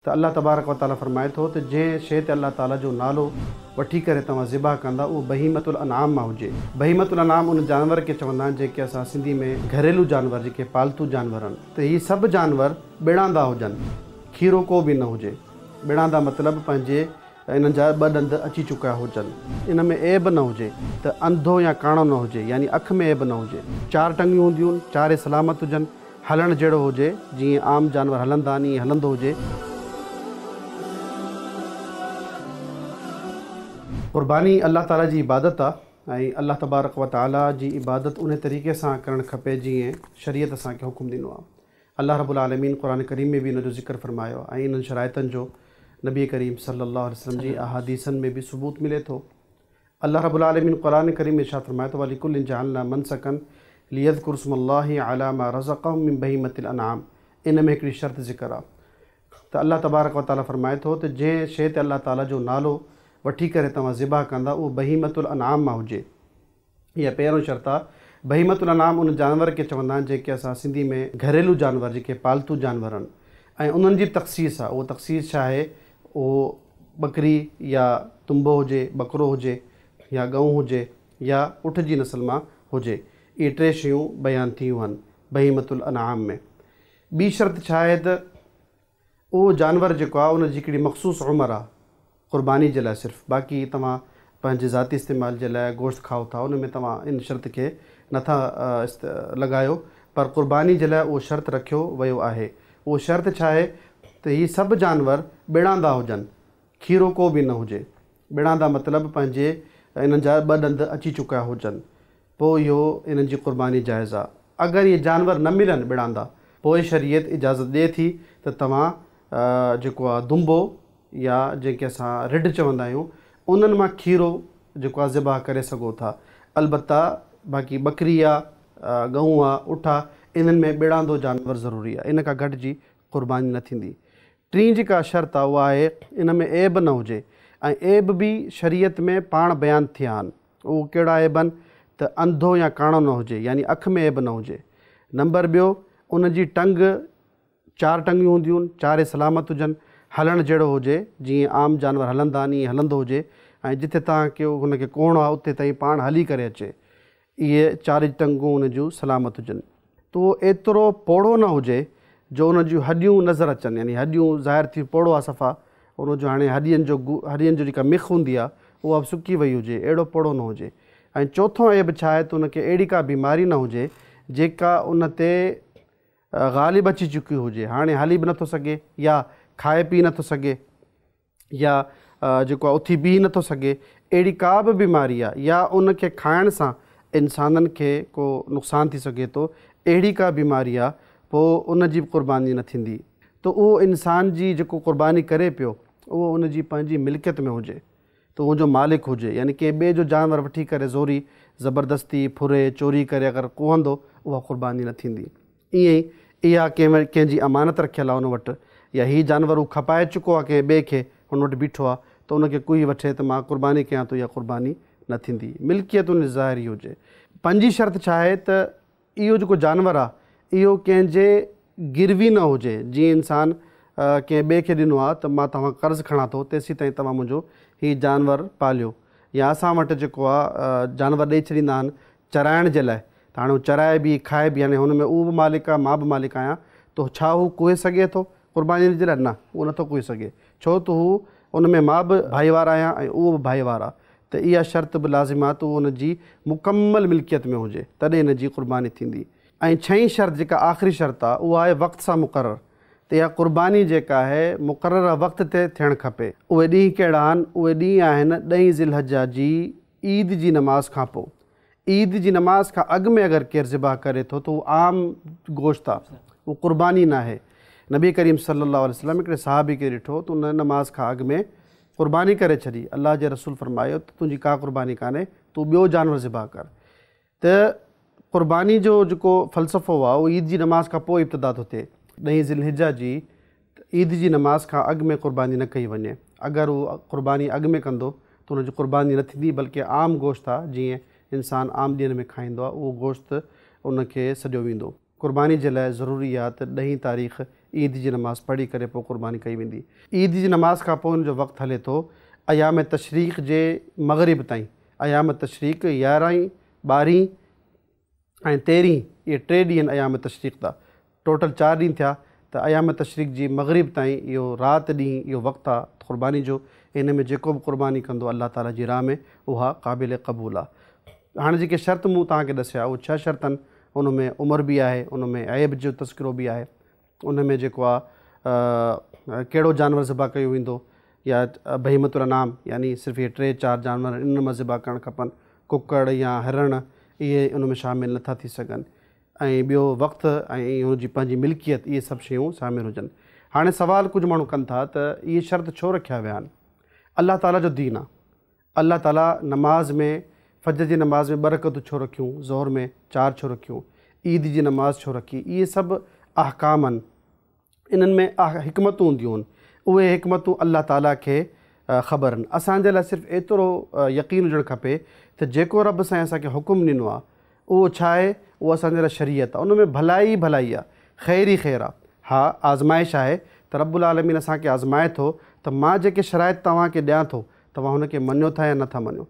तो अल्लाह तबारक व ताला फरमाए थो तो जंहिं शइ ते अल्लाह ताला जो नालो वठी करे तव्हां ज़िबा कंदा उहो बहीमतुल अनआम मां हुजे। बहीमतुल अनआम उन जानवर खे चवंदा आहिनि जेके असां सिंधी में घरेलू जानवर, जेके पालतू जानवर आहिनि। त हीअ सभु जानवर बिड़ांदा हुजनि, खीरो को बि न हुजे। बिड़ांदा मतिलबु पंहिंजे इन्हनि जा ॿ ॾंद अची चुका हुजनि, इन में ऐब न हुजे, त अंधो या काणो न हुजे, यानी अखि में ऐब न हुजे। चार टंगियूं हूंदियूं आहिनि, चारे सलामत हुजनि, हलणु जहिड़ो हुजे जीअं आम जानवर हलंदा आहिनि ईअं हलंदो हुजे। क़ुर्बानी अल्लाह ताला जी इबादत आहे ऐं अल्लाह तबारक व ताला जी इबादत उन तरीक़े सां करणु खपे जीअं शरीयत असांखे हुकुम ॾिनो आहे। अल्लाह रब्बुल आलमीन क़ुरान करीम में बि इन जो ज़िक्र फरमायो ऐं इन्हनि शराइतनि जो नबी करीम सल्लल्लाहु अलैहि वसल्लम जी अहादीसनि में बि सबूत मिले थो। अल्लाह रब्बुल आलमीन क़ुरान करीम में इरशाद फरमाए थो वलिकुल्लिन जअलना मनसकन लियज़कुरु स्मल्लाहि अला मा रज़क़हुम मिन बहीमतिल अनआम। इन में हिकिड़ी शर्त ज़िक्र आहे त अल्लाह तबारक व ताला फरमाए थो त जंहिं शइ ते अल्लाह ताला जो नालो वठी करे तव्हां ज़िबा कंदा उहो बहीमतुल अनआम मां हुजे। इहा पहिरों शर्त आहे। बहीमतुल अनआम उन जानवर खे चवंदा आहिनि जेके असां सिंधी में घरेलू जानवर, जेके पालतू जानवर आहिनि ऐं उन्हनि जी तख़सीस आहे। उहो तख़सीस छा आहे? उहो बकरी या तुम्बो हुजे, बकरो हुजे या गऊं हुजे या उठ जी नस्ल मां हुजे। इहे टे शयूं बयानु थियूं आहिनि बहीमतुल अनआम में। ॿी शर्त छा आहे त उहो जानवर जेको आहे उनजी हिकिड़ी मख़सूस उमिरि आहे क़ुर्बानी जे लाइ सिर्फ़ु। बाक़ी तव्हां पंहिंजे ज़ाती इस्तेमाल जे लाइ गोश्त खाओ था, उन में तव्हां इन शर्त खे नथा लॻायो, पर क़ुर्बानी जे लाइ उहो शर्त रखियो वियो आहे। उहो शर्त छा आहे त हीअ सभु जानवर बिड़ांदा हुजनि, खीरो को बि न हुजे। बिड़ांदा मतिलबु पंहिंजे इन्हनि जा ॿ ॾंद अची चुका हुजनि, पोइ इहो इन्हनि जी क़ुर्बानी जाइज़ आहे। अगरि इहे जानवर न मिलनि बिड़ांदा, पोइ शरीयत इजाज़त ॾिए थी त तव्हां जेको आहे दुंबो या जेके असां रिढ चवंदा आहियूं उन्हनि मां खीरो जेको आहे ज़िबा करे सघो था। अलबत्ता बाक़ी बकरी आहे, गऊं आहे, उठ आहे, इन्हनि में बिड़ांदो जानवर ज़रूरी आहे, इन खां घटि जी क़ुर्बानी न थींदी। टीं जेका शर्त आहे उहा आहे इन में ऐब न हुजे ऐं ऐब बि शरीयत में पाण बयानु थिया आहिनि। उहो कहिड़ा ऐब आहिनि त अंधो या काणो न हुजे, यानी अखि में ऐब न हुजे। नंबर ॿियो, उन जी टंग चार टंगियूं हूंदियूं आहिनि, चारे सलामत हुजनि, हलणु जहिड़ो हुजे जीअं आम जानवर हलंदा आहिनि ईअं हलंदो हुजे ऐं जिथे तव्हांखे हुनखे कोहणो आहे उते ताईं पाण हली करे अचे। इहे चारि टंगूं उन जूं सलामत हुजनि। त उहो एतिरो पोड़ो न हुजे जो उन जूं हॾियूं नज़र अचनि, यानी हॾियूं ज़ाहिर थी पोड़ो आहे सफ़ा, उन जो हाणे हॾियनि जो जेका मिख हूंदी आहे उहा बि सुकी वई हुजे, अहिड़ो पोड़ो न हुजे। ऐं चोथों ऐब छा आहे त उनखे अहिड़ी का बीमारी न हुजे जेका उन ते ग़ालिब अची चुकी हुजे, हाणे हली बि नथो सघे या खाए पी नथो सघे या जेको आहे उथी बीह नथो सघे। अहिड़ी का बि बीमारी आहे या उनखे खाइण सां इंसाननि खे को नुक़सानु थी सघे थो, अहिड़ी का बीमारी आहे, पोइ उन जी बि क़ुर्बानी न थींदी। त उहो इंसान जी जेको क़ुर्बानी करे पियो उहो उन जी पंहिंजी मिल्कियत में हुजे, त उहो जो मालिक हुजे, यानी कंहिं ॿिए जो जानवर वठी करे ज़ोरी ज़बरदस्ती फुरे चोरी करे अगरि कोहंदो, उहा क़ुर्बानी न थींदी। ईअं ई इहा कंहिंजी अमानत रखियलु आहे उन वटि, या हीअ जानवर हू खपाए चुको आहे कंहिं ॿिए खे, हुन वटि बीठो आहे, त उनखे कोई वठे त मां क़ुर्बानी कयां थो, इहा क़ुर्बानी न थींदी। मिल्कियत उन ज़ाहिरी हुजे। पंजी शर्त छा आहे त इहो जेको जानवर आहे इहो कंहिंजे गिरवी न हुजे। जीअं इंसान कंहिं ॿिए खे ॾिनो आहे त मां तव्हां कर्ज़ु खणां थो, तेसीं ताईं तव्हां मुंहिंजो हीउ जानवर पालियो। या असां वटि जेको आहे जानवर ॾेई छॾींदा आहिनि चराइण जे लाइ, त हाणे हू चराए बि खाए बि, हाणे हुन में उहो बि मालिक आहे मां बि मालिक आहियां, त छा हू कोहे सघे थो क़ुर्बानी जे लाइ? न, उहो नथो कोई सघे, छो त हू उन में मां बि भाईवार आहियां ऐं उहो बि भाईवार आहे। त इहा शर्त बि लाज़िम आहे त उहो उन जी मुकमल मिल्कियत में हुजे, तॾहिं इन जी क़ुर्बानी थींदी। ऐं छहीं शर्त जेका आख़िरी शर्त आहे उहा आहे वक़्त सां मुक़ररु। त इहा क़ुर्बानी जेका आहे मुक़ररु वक़्त ते थियणु खपे। उहे ॾींहं कहिड़ा आहिनि? उहे ॾींहं आहिनि 10 ज़िलहजा जी ईद जी नमाज़ खां पोइ। ईद जी नमाज़ खां अॻु में अगरि केरु ज़िबा करे थो त उहो आम गोश्त आहे, उहो क़ुर्बानी न आहे। नबी करीम सल्लल्लाहु अलैहि वसल्लम हिकिड़े सहाबी खे ॾिठो त उन नमाज़ खां अॻु में क़ुर्बानी करे छॾी। अल्लाह जे रसूल फरमायो त तुंहिंजी का क़ुर्बानी कान्हे, तूं ॿियो जानवर ज़िबा कर। त क़ुर्बानी जो जेको फ़लसफ़ो आहे उहो ईद जी नमाज़ खां पोइ इब्तिदा थो थिए। 10 ज़िलहिजा जी ईद जी नमाज़ खां अॻु में क़ुर्बानी न कई वञे। अगरि उहो क़ुर्बानी अॻु में कंदो त हुनजी क़ुर्बानी न थींदी, बल्कि आम गोश्त आहे जीअं इंसान आम ॾींहंनि में खाईंदो आहे, उहो गोश्त उनखे सॼो वेंदो। क़ुर्बानी जे लाइ ज़रूरी आहे त 10 तारीख़ ईद जी नमाज़ पढ़ी करे पोइ क़ुर्बानी कई वेंदी। ईद जी नमाज़ खां पोइ जो वक़्तु हले थो अयाम तशरीक़ जे मग़रिब ताईं। अयाम तशरीक़ 11, 12 ऐं 13 इहे 3 ॾींहं अयाम तशरीक़ था। टोटल 4 ॾींहं थिया त अयाम तशरीक़ जी मग़रिब ताईं इहो राति ॾींहुं इहो वक़्तु आहे क़ुर्बानी जो। इन में जेको बि क़ुर्बानी कंदो अल्लाह ताला जी राह में उहा क़ाबिल क़बूल आहे। हाणे जेके शर्त मूं तव्हांखे ॾसिया उहे 6 शर्तनि, उन में उमिरि बि आहे, उन में ऐब जो तस्किरो बि आहे, उन में जेको आहे कहिड़ो जानवर ज़िबा कयो वेंदो या बहीमतुल अनाम यानी सिर्फ़ु इहे 3-4 जानवर इन में ज़िबा करणु खपनि, कुकड़ या हिरण इहे उन में शामिलु नथा थी सघनि, ऐं ॿियो वक़्तु ऐं हुनजी पंहिंजी मिल्कियत इहे सभु शयूं शामिलु हुजनि। हाणे सवाल कुझु माण्हू कनि था त इहे शर्त छो रखिया विया आहिनि? अल्लाह ताला जो दीन आहे। अल्लाह ताला नमाज़ में फजर जी नमाज़ में 2 रकअतूं छो रखियूं, ज़ोहर में 4 छो रखियूं, ईद जी नमाज़ छो रखी, इहे सभु अहकाम आहिनि। इन्हनि में हिकमतूं हूंदियूं आहिनि। उहे हिकमतूं अल्लाह ताला खे ख़बर आहिनि। असांजे लाइ सिर्फ़ु एतिरो यकीन हुजणु खपे त जेको रब साईं असांखे हुकुम ॾिनो आहे उहो छा आहे, उहो असांजे लाइ शरीयत आहे। उन में भलाई भलाई आहे, ख़ैर ई ख़ैर आहे। हा, आज़माइश आहे त रब्बुल आलमीन असांखे आज़माए थो त मां जेके शराइत तव्हांखे ॾियां थो तव्हां हुनखे मञो था या नथा मञो।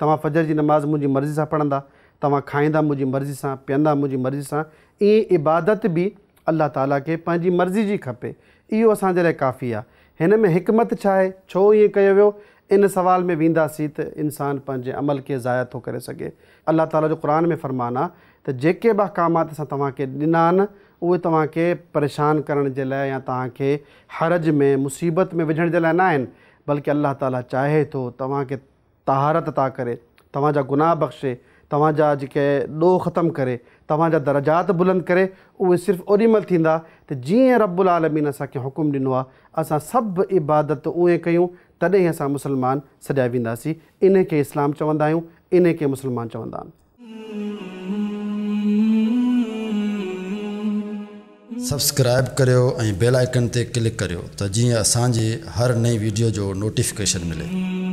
तव्हां फजर जी नमाज़ मुंहिंजी मर्ज़ी सां पढ़ंदा, तव्हां खाईंदा मुंहिंजी मर्ज़ी सां, पीअंदा मुंहिंजी मर्ज़ी सां, ईअं इबादत बि अल्लाह ताला खे पंहिंजी मर्ज़ी जी खपे। इहो असांजे लाइ काफ़ी आहे। हिन में हिकमत छा आहे, छो ईअं कयो वियो, इन सवाल में वेंदासीं त इंसान पंहिंजे अमल खे ज़ाया थो करे सघे। अल्लाह ताला जो क़ुरान में फ़रमान आहे त जेके बि अहकामात असां तव्हांखे ॾिना आहिनि उहे तव्हांखे परेशान करण जे लाइ या तव्हांखे हरज में मुसीबत में विझण जे लाइ न आहिनि, बल्कि अल्लाह ताला चाहे थो तव्हांखे तहारत अता करे, तव्हांजा गुनाह बख़्शे, तव्हांजा जेके ॾोह ख़तमु करे, तव्हांजा दरजात बुलंद करे। उहे सिर्फ़ु ओॾी महिल थींदा त जीअं रब्बुल आलमीन असांखे हुकुम ॾिनो आहे असां सभु इबादत उहे कयूं, तॾहिं असां मुस्लमान सॾिया वेंदासीं। इन खे इस्लाम चवंदा आहियूं, इन खे मुस्लमान चवंदा आहिनि। सब्सक्राइब करियो ऐं बेल आइकन ते क्लिक करियो त जीअं असांजी हर नई वीडियो जो नोटिफिकेशन मिले।